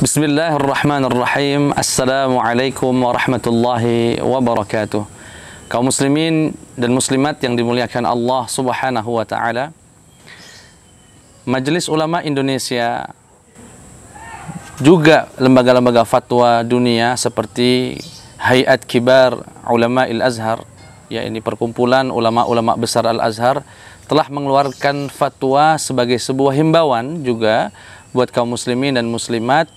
Bismillahirrahmanirrahim. Assalamualaikum warahmatullahi wabarakatuh. Kaum muslimin dan muslimat yang dimuliakan Allah Subhanahu wa taala. Majelis Ulama Indonesia, juga lembaga-lembaga fatwa dunia seperti Hayat Kibar Ulama'il Azhar, ya ini perkumpulan ulama-ulama besar Al-Azhar, telah mengeluarkan fatwa sebagai sebuah himbauan juga buat kaum muslimin dan muslimat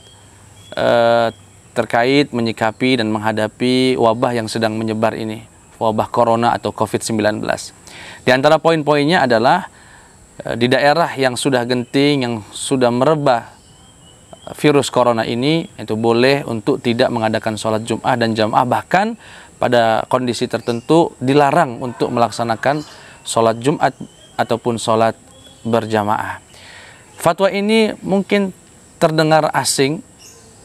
terkait menyikapi dan menghadapi wabah yang sedang menyebar ini, wabah corona atau COVID-19. Di antara poin-poinnya adalah di daerah yang sudah genting, yang sudah merebah virus corona ini, itu boleh untuk tidak mengadakan sholat Jum'ah dan jamaah, bahkan pada kondisi tertentu dilarang untuk melaksanakan sholat Jumat ataupun sholat berjamaah. Fatwa ini mungkin terdengar asing,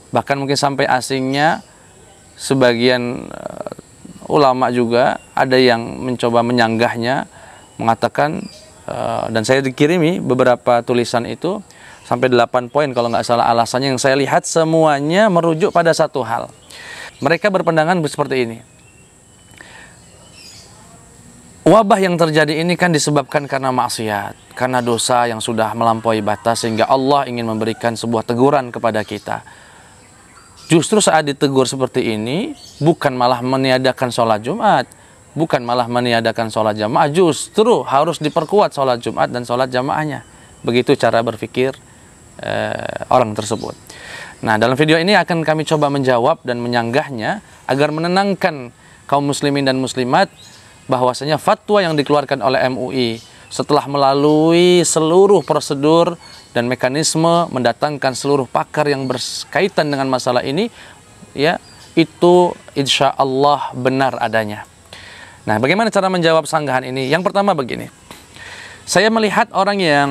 bahkan mungkin sampai asingnya sebagian ulama juga ada yang mencoba menyanggahnya, mengatakan, dan saya dikirimi beberapa tulisan itu sampai 8 poin kalau nggak salah alasannya, yang saya lihat semuanya merujuk pada satu hal. Mereka berpandangan seperti ini: wabah yang terjadi ini kan disebabkan karena maksiat, karena dosa yang sudah melampaui batas, sehingga Allah ingin memberikan sebuah teguran kepada kita. Justru saat ditegur seperti ini, bukan malah meniadakan sholat Jumat, bukan malah meniadakan sholat jamaah, justru harus diperkuat sholat Jumat dan sholat jamaahnya. Begitu cara berpikir orang tersebut. Nah, dalam video ini akan kami coba menjawab dan menyanggahnya agar menenangkan kaum muslimin dan muslimat bahwasanya fatwa yang dikeluarkan oleh MUI setelah melalui seluruh prosedur dan mekanisme, mendatangkan seluruh pakar yang berkaitan dengan masalah ini, ya, itu insya Allah benar adanya. Nah, bagaimana cara menjawab sanggahan ini? Yang pertama begini, saya melihat orang yang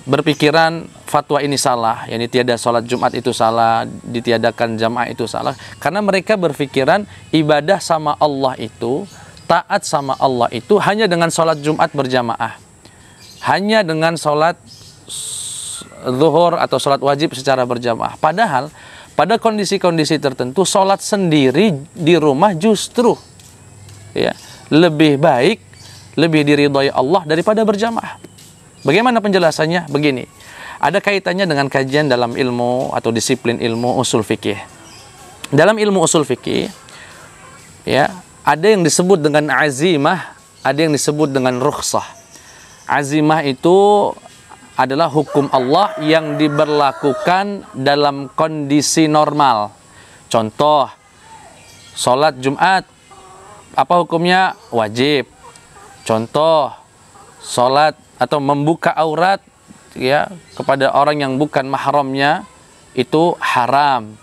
berpikiran fatwa ini salah, yakni tiada sholat Jumat itu salah, ditiadakan jamaah itu salah, karena mereka berpikiran ibadah sama Allah itu, taat sama Allah itu hanya dengan sholat Jumat berjamaah, hanya dengan sholat zuhur atau sholat wajib secara berjamaah. Padahal pada kondisi-kondisi tertentu sholat sendiri di rumah justru, ya, lebih baik, lebih diridhoi Allah daripada berjamaah. Bagaimana penjelasannya? Begini, ada kaitannya dengan kajian dalam ilmu atau disiplin ilmu usul fikih. Dalam ilmu usul fikih, ya, ada yang disebut dengan azimah, ada yang disebut dengan rukhsah. Azimah itu adalah hukum Allah yang diberlakukan dalam kondisi normal. Contoh, sholat Jumat, apa hukumnya? Wajib. Contoh, sholat atau membuka aurat, ya, kepada orang yang bukan mahramnya itu haram.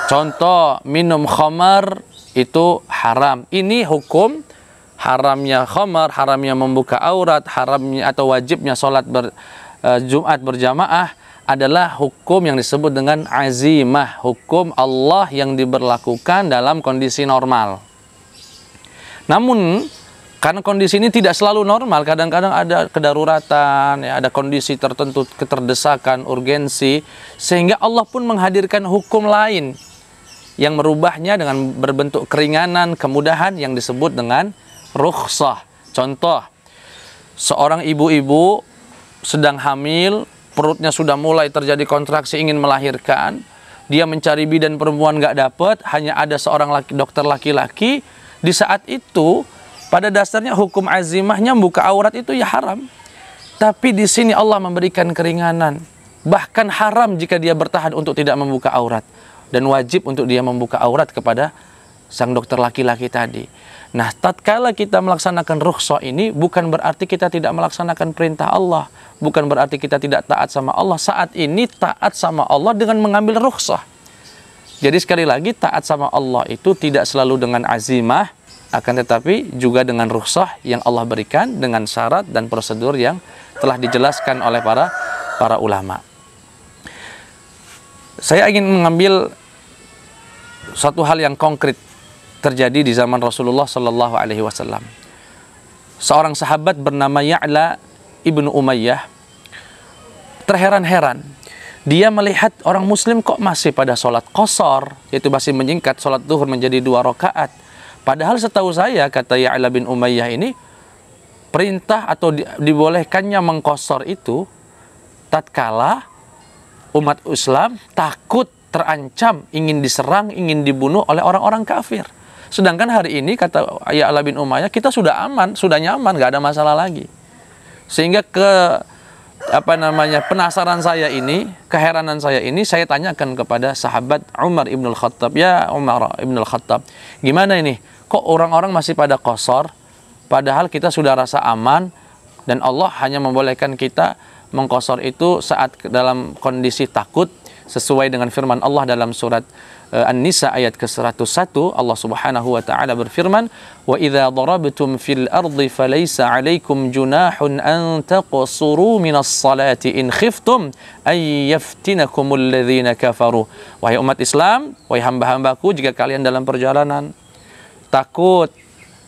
Contoh, minum khamar itu haram. Ini hukum haramnya khamar, haramnya membuka aurat, haramnya atau wajibnya sholat Jumat berjamaah adalah hukum yang disebut dengan azimah, hukum Allah yang diberlakukan dalam kondisi normal. Namun karena kondisi ini tidak selalu normal, kadang-kadang ada kedaruratan, ya, ada kondisi tertentu, keterdesakan, urgensi, sehingga Allah pun menghadirkan hukum lain yang merubahnya dengan berbentuk keringanan, kemudahan yang disebut dengan rukhsah. Contoh, seorang ibu-ibu sedang hamil, perutnya sudah mulai terjadi kontraksi, ingin melahirkan, dia mencari bidan perempuan nggak dapat, hanya ada seorang dokter laki-laki. Di saat itu, pada dasarnya hukum azimahnya buka aurat itu ya haram. Tapi di sini Allah memberikan keringanan, bahkan haram jika dia bertahan untuk tidak membuka aurat, dan wajib untuk dia membuka aurat kepada sang dokter laki-laki tadi. Nah, tatkala kita melaksanakan rukhsah ini, bukan berarti kita tidak melaksanakan perintah Allah, bukan berarti kita tidak taat sama Allah. Saat ini taat sama Allah dengan mengambil rukhsah. Jadi sekali lagi, taat sama Allah itu tidak selalu dengan azimah, akan tetapi juga dengan rukhsah yang Allah berikan dengan syarat dan prosedur yang telah dijelaskan oleh para ulama. Saya ingin mengambil satu hal yang konkret terjadi di zaman Rasulullah Sallallahu Alaihi Wasallam. Seorang sahabat bernama Ya'la ibnu Umayyah terheran-heran Dia melihat orang muslim kok masih pada sholat qasar, yaitu masih menyingkat sholat zuhur menjadi 2 rakaat. Padahal setahu saya, kata Ya'la bin Umayyah ini, perintah atau dibolehkannya mengqasar itu tatkala umat Islam takut, terancam, ingin diserang, ingin dibunuh oleh orang-orang kafir. Sedangkan hari ini, kata Ya'la bin Umayyah, kita sudah aman, sudah nyaman, gak ada masalah lagi. Sehingga penasaran saya ini, keheranan saya ini, saya tanyakan kepada sahabat Umar ibn al-Khattab, ya Umar ibn al-Khattab, gimana ini? Kok orang-orang masih pada qasar, padahal kita sudah rasa aman, dan Allah hanya membolehkan kita mengqasar itu saat dalam kondisi takut, sesuai dengan firman Allah dalam surat An-Nisa ayat ke-101. Allah Subhanahu wa taala berfirman, "Wa idza darabtum fil ardi falaysa 'alaikum junahun an taqsuru minas salati in khiftum ay yaftinakumul ladzina kafaru." Wahai umat Islam, wahai hamba-hambaku, jika kalian dalam perjalanan takut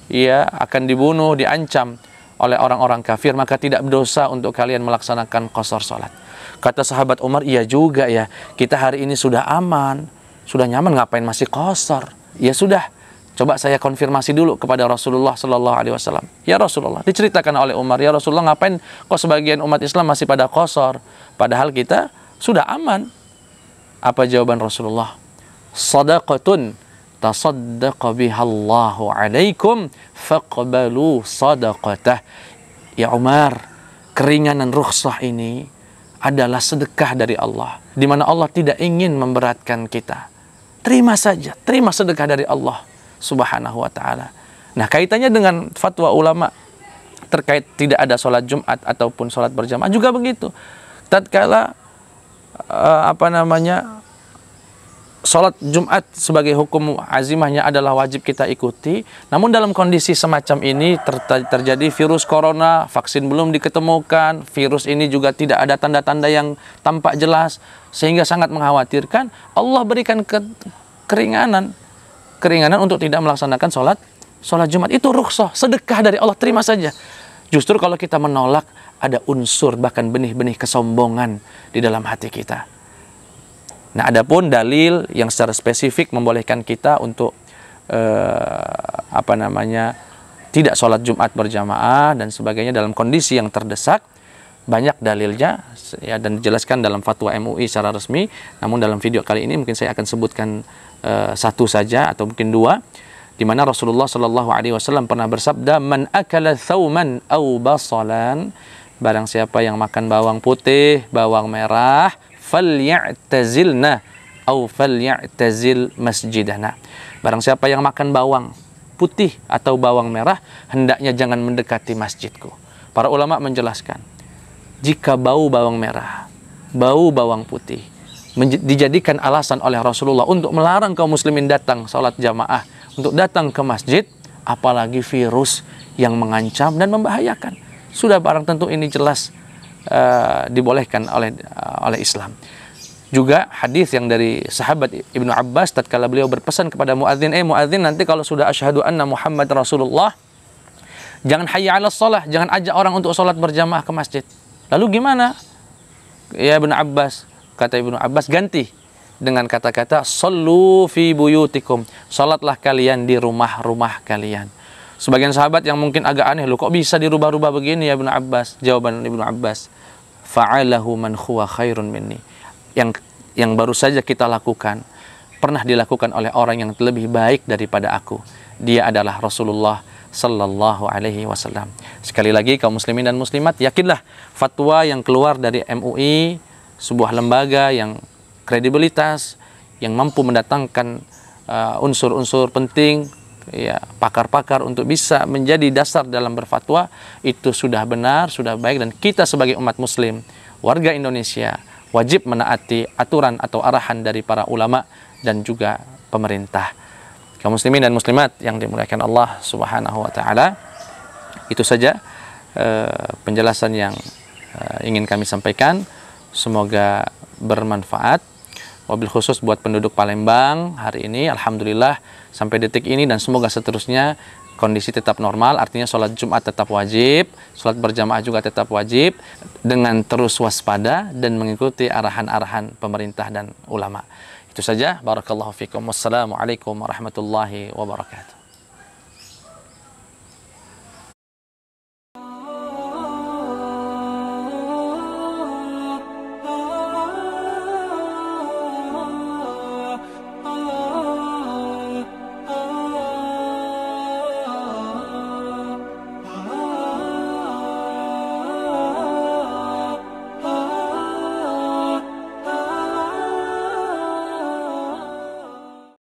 ya akan dibunuh, diancam oleh orang-orang kafir, maka tidak berdosa untuk kalian melaksanakan qasar salat. Kata sahabat Umar, iya juga ya, kita hari ini sudah aman, sudah nyaman, ngapain masih qasar? Ya sudah, coba saya konfirmasi dulu kepada Rasulullah Sallallahu Alaihi Wasallam. Ya Rasulullah, diceritakan oleh Umar, ya Rasulullah, ngapain kok sebagian umat Islam masih pada qasar, padahal kita sudah aman? Apa jawaban Rasulullah? Sadaqatun tasaddaqa bihallahu alaikum faqbalu sadaqatah. Ya Umar, keringanan rukhsah ini adalah sedekah dari Allah, di mana Allah tidak ingin memberatkan kita. Terima saja, terima sedekah dari Allah Subhanahu wa taala. Nah, kaitannya dengan fatwa ulama terkait tidak ada sholat Jumat ataupun sholat berjamaah juga begitu. Tatkala sholat Jumat sebagai hukum azimahnya adalah wajib kita ikuti. Namun dalam kondisi semacam ini terjadi virus corona, vaksin belum diketemukan, virus ini juga tidak ada tanda-tanda yang tampak jelas, sehingga sangat mengkhawatirkan. Allah berikan keringanan untuk tidak melaksanakan sholat Jumat. Itu rukhsah, sedekah dari Allah, terima saja. Justru kalau kita menolak, ada unsur bahkan benih-benih kesombongan di dalam hati kita. Nah, adapun dalil yang secara spesifik membolehkan kita untuk tidak sholat Jumat berjamaah dan sebagainya dalam kondisi yang terdesak, banyak dalilnya ya, dan dijelaskan dalam fatwa MUI secara resmi. Namun dalam video kali ini mungkin saya akan sebutkan satu saja atau mungkin dua, di mana Rasulullah Shallallahu Alaihi Wasallam pernah bersabda, "Man akala thawman aw basalan," barang siapa yang makan bawang putih, bawang merah, falyatazilna atau falyatazil masjidana. Barang siapa yang makan bawang putih atau bawang merah, hendaknya jangan mendekati masjidku. Para ulama menjelaskan, jika bau bawang merah, bau bawang putih dijadikan alasan oleh Rasulullah untuk melarang kaum muslimin datang sholat jamaah, untuk datang ke masjid, apalagi virus yang mengancam dan membahayakan, sudah barang tentu ini jelas dibolehkan oleh Islam. Juga hadis yang dari sahabat Ibnu Abbas tatkala beliau berpesan kepada muadzin, muadzin, nanti kalau sudah asyhadu anna Muhammad Rasulullah, jangan hayya 'alas shalah, jangan ajak orang untuk sholat berjamaah ke masjid. Lalu gimana? Ya Ibnu Abbas, kata Ibnu Abbas, ganti dengan kata-kata shollu fi buyutikum, salatlah kalian di rumah-rumah kalian. Sebagian sahabat yang mungkin agak aneh, loh kok bisa dirubah-rubah begini ya Ibnu Abbas? Jawaban Ibnu Abbas, fa'alahu man huwa khairun minni. Yang baru saja kita lakukan pernah dilakukan oleh orang yang lebih baik daripada aku. Dia adalah Rasulullah Sallallahu Alaihi Wasallam. Sekali lagi kaum muslimin dan muslimat, yakinlah fatwa yang keluar dari MUI, sebuah lembaga yang kredibilitas, yang mampu mendatangkan unsur-unsur penting, ya, pakar-pakar untuk bisa menjadi dasar dalam berfatwa, itu sudah benar, sudah baik, dan kita sebagai umat muslim, warga Indonesia, wajib menaati aturan atau arahan dari para ulama dan juga pemerintah. Kaum muslimin dan muslimat yang dimuliakan Allah Subhanahu wa taala, itu saja penjelasan yang ingin kami sampaikan. Semoga bermanfaat. wabil khusus buat penduduk Palembang hari ini, alhamdulillah sampai detik ini dan semoga seterusnya kondisi tetap normal, artinya sholat Jumat tetap wajib, sholat berjamaah juga tetap wajib, dengan terus waspada dan mengikuti arahan-arahan pemerintah dan ulama. Itu saja, barakallahu fikum. Wassalamualaikum warahmatullahi wabarakatuh.